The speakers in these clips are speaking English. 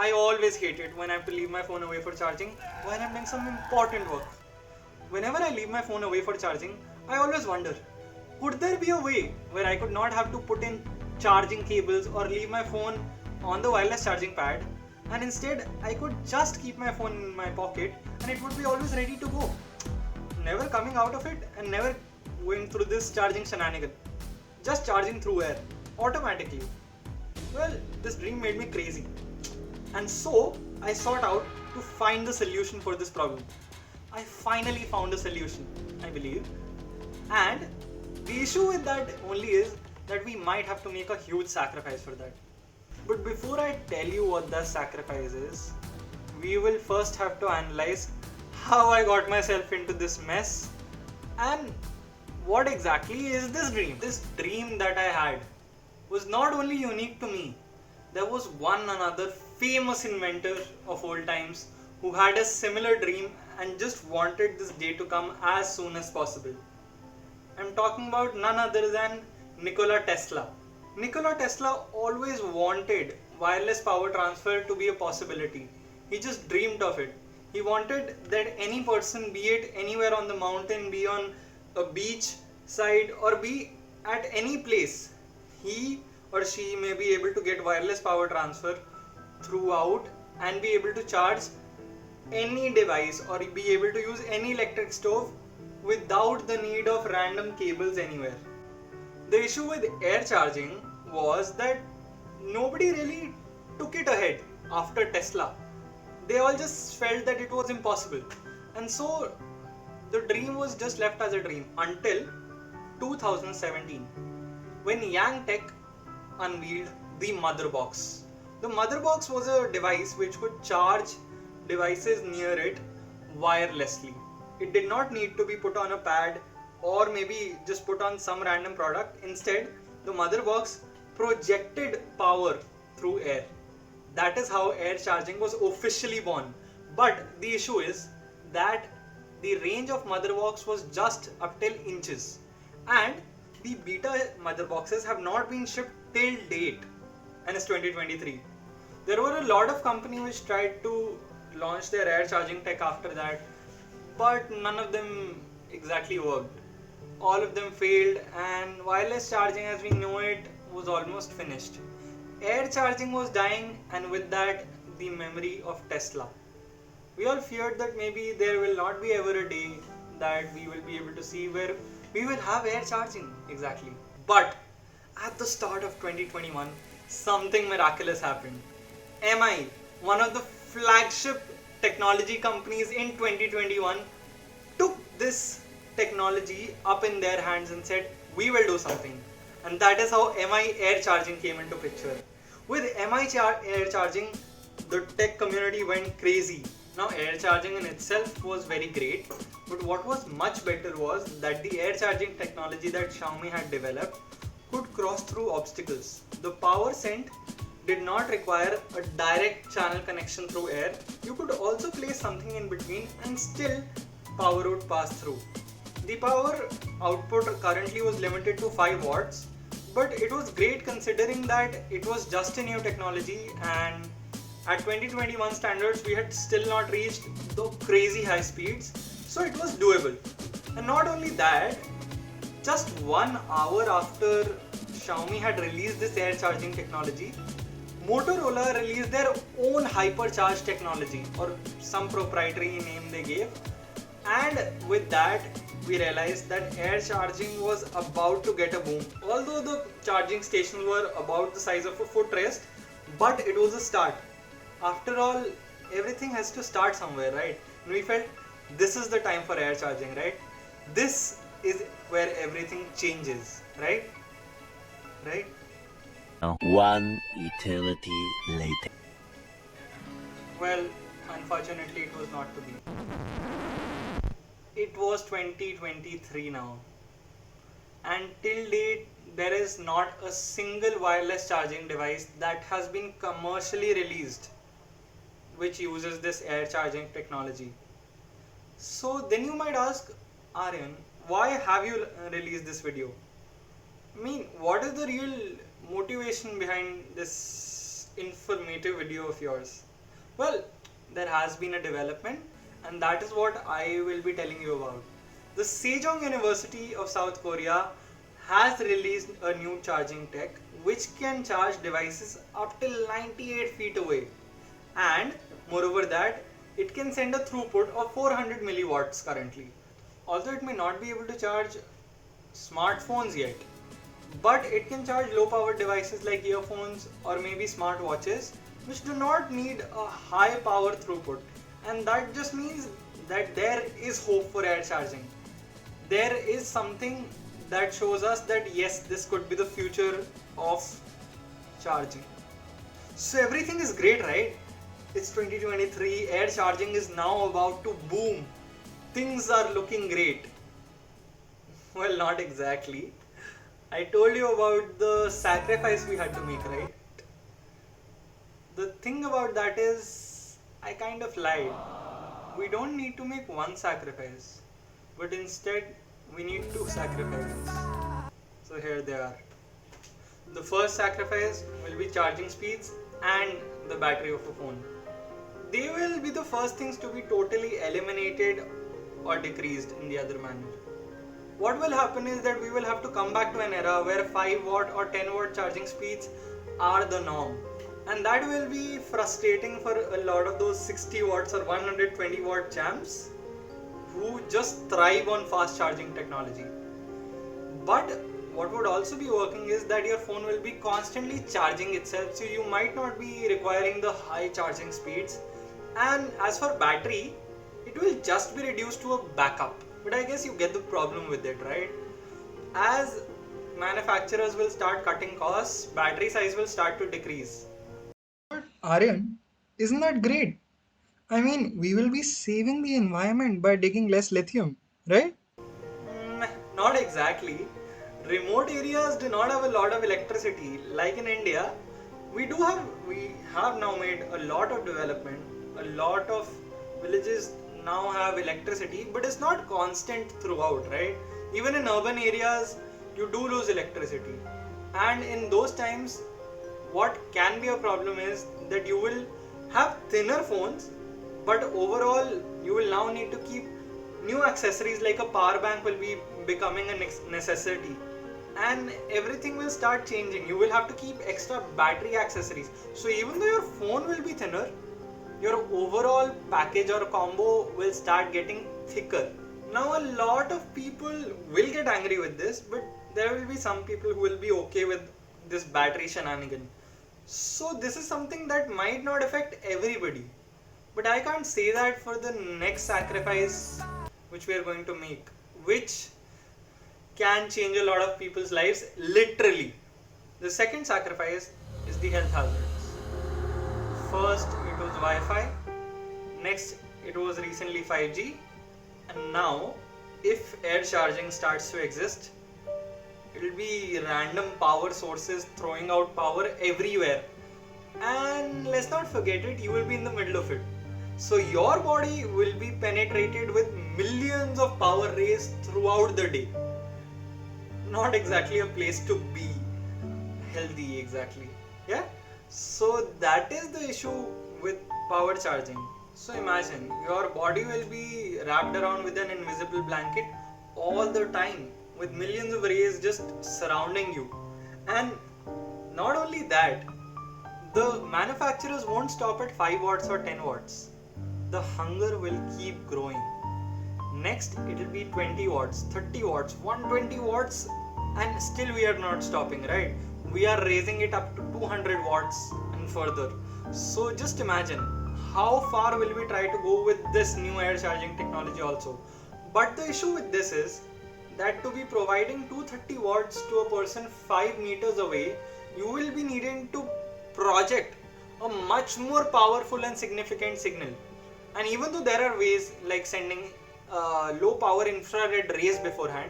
I always hate it when I have to leave my phone away for charging while I'm doing some important work. Whenever I leave my phone away for charging, I always wonder, could there be a way where I could not have to put in charging cables or leave my phone on the wireless charging pad, and instead I could just keep my phone in my pocket and it would be always ready to go, never coming out of it and never going through this charging shenanigan, just charging through air automatically. Well, this dream made me crazy, and so I sought out to find the solution for this problem. I finally found a solution, I believe, and the issue with that only is that we might have to make a huge sacrifice for that. But before I tell you what the sacrifice is, we will first have to analyze how I got myself into this mess and what exactly is this dream. This dream that I had was not only unique to me, there was one another famous inventor of old times who had a similar dream and just wanted this day to come as soon as possible. I'm talking about none other than Nikola Tesla. Nikola Tesla always wanted wireless power transfer to be a possibility. He just dreamed of it. He wanted that any person, be it anywhere on the mountain, be on a beach side, or be at any place, he or she may be able to get wireless power transfer throughout and be able to charge any device or be able to use any electric stove without the need of random cables anywhere. The issue with air charging was that nobody really took it ahead after Tesla. They all just felt that it was impossible, and so the dream was just left as a dream until 2017 when Yanktech unveiled the mother box. The mother box was a device which could charge devices near it wirelessly. It did not need to be put on a pad or maybe just put on some random product. Instead, the mother box projected power through air. That is how air charging was officially born. But the issue is that the range of mother box was just up till inches, and the beta mother boxes have not been shipped till date, and it's 2023. There were a lot of companies which tried to launch their air charging tech after that, but none of them exactly worked. All of them failed, and wireless charging as we know it was almost finished. Air charging was dying, and with that, the memory of Tesla. We all feared that maybe there will not be ever a day that we will be able to see where we will have air charging exactly. But at the start of 2021, something miraculous happened. MI, one of the flagship technology companies in 2021, took this technology up in their hands and said, we will do something. And that is how MI air charging came into picture. With MI air charging, the tech community went crazy. Now air charging in itself was very great, but what was much better was that the air charging technology that Xiaomi had developed could cross through obstacles. The power sent did not require a direct channel connection through air. You could also place something in between and still power would pass through. The power output currently was limited to 5 watts, but it was great considering that it was just a new technology, and at 2021 standards we had still not reached the crazy high speeds, so it was doable. And not only that, just 1 hour after Xiaomi had released this air charging technology, Motorola released their own hypercharge technology, or some proprietary name they gave, and with that we realized that air charging was about to get a boom. Although the charging stations were about the size of a footrest, but it was a start. After all, everything has to start somewhere, right? And we felt this is the time for air charging, right? This is where everything changes, right? Right? One eternity later. Well, unfortunately it was not to be. It was 2023 now, and till date there is not a single wireless charging device that has been commercially released which uses this air charging technology. So then you might ask, Aryan, why have you released this video? I mean, what is the real motivation behind this informative video of yours. Well, there has been a development, and that is what I will be telling you about. The Sejong University of South Korea has released a new charging tech which can charge devices up till 98 feet away, and moreover that it can send a throughput of 400 milliwatts currently. Although it may not be able to charge smartphones yet, but it can charge low power devices like earphones or maybe smartwatches, which do not need a high power throughput. And that just means that there is hope for air charging. There is something that shows us that yes, this could be the future of charging. So everything is great, right? It's 2023, air charging is now about to boom. Things are looking great. Well, not exactly. I told you about the sacrifice we had to make, right? The thing about that is, I kind of lied. We don't need to make one sacrifice, but instead we need two sacrifices. So here they are. The first sacrifice will be charging speeds and the battery of a phone. They will be the first things to be totally eliminated or decreased in the other manner. What will happen is that we will have to come back to an era where 5 watt or 10 watt charging speeds are the norm. And that will be frustrating for a lot of those 60 watts or 120 watt champs who just thrive on fast charging technology. But what would also be working is that your phone will be constantly charging itself, so you might not be requiring the high charging speeds. And as for battery, it will just be reduced to a backup. But I guess you get the problem with it, right? As manufacturers will start cutting costs, battery size will start to decrease. But Aryan, isn't that great? I mean, we will be saving the environment by digging less lithium, right? Not exactly. Remote areas do not have a lot of electricity. Like in India, we have now made a lot of development. A lot of villages now have electricity, but it's not constant throughout, right? Even in urban areas, you do lose electricity. And in those times, what can be a problem is that you will have thinner phones, but overall you will now need to keep new accessories like a power bank will be becoming a necessity, and everything will start changing. You will have to keep extra battery accessories. So even though your phone will be thinner, your overall package or combo will start getting thicker. Now a lot of people will get angry with this, but there will be some people who will be okay with this battery shenanigan. So this is something that might not affect everybody, but I can't say that for the next sacrifice which we are going to make, which can change a lot of people's lives literally. The second sacrifice is the health hazards. First it was Wi-Fi, next it was recently 5G, and now if air charging starts to exist, it will be random power sources throwing out power everywhere. And let's not forget it, you will be in the middle of it. So your body will be penetrated with millions of power rays throughout the day. Not exactly a place to be healthy exactly. Yeah? So that is the issue with power charging. So imagine your body will be wrapped around with an invisible blanket all the time, with millions of rays just surrounding you. And not only that, the manufacturers won't stop at 5 watts or 10 watts. The hunger will keep growing. Next, it will be 20 watts, 30 watts, 120 watts, and still we are not stopping, right? We are raising it up to 200 watts and further. So just imagine how far will we try to go with this new air charging technology also. But the issue with this is that to be providing 230 watts to a person 5 meters away, you will be needing to project a much more powerful and significant signal. And even though there are ways like sending low power infrared rays beforehand,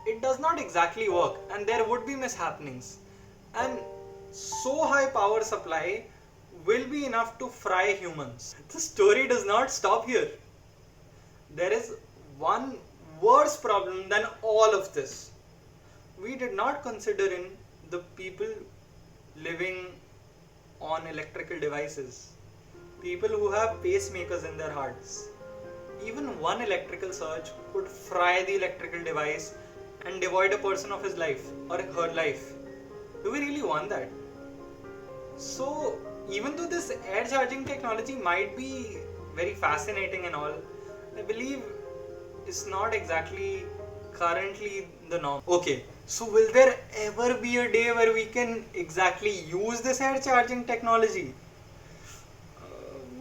it does not exactly work, and there would be mishappenings. And so high power supply will be enough to fry humans. The story does not stop here. There is one worse problem than all of this. We did not consider in the people living on electrical devices, people who have pacemakers in their hearts. Even one electrical surge could fry the electrical device and devoid a person of his life or her life. Do we really want that? So, even though this air charging technology might be very fascinating and all, I believe it's not exactly currently the norm. Okay, so will there ever be a day where we can exactly use this air charging technology?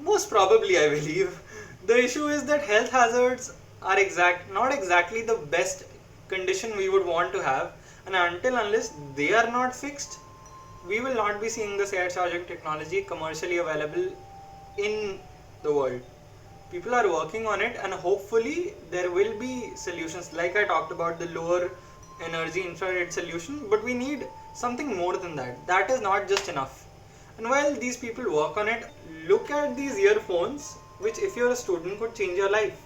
Most probably, I believe. The issue is that health hazards are not exactly the best condition we would want to have, and unless they are not fixed, we will not be seeing this air charging technology commercially available in the world. People are working on it, and hopefully there will be solutions. Like I talked about the lower energy infrared solution, but we need something more than that. That is not just enough. And while these people work on it, look at these earphones, which if you're a student could change your life.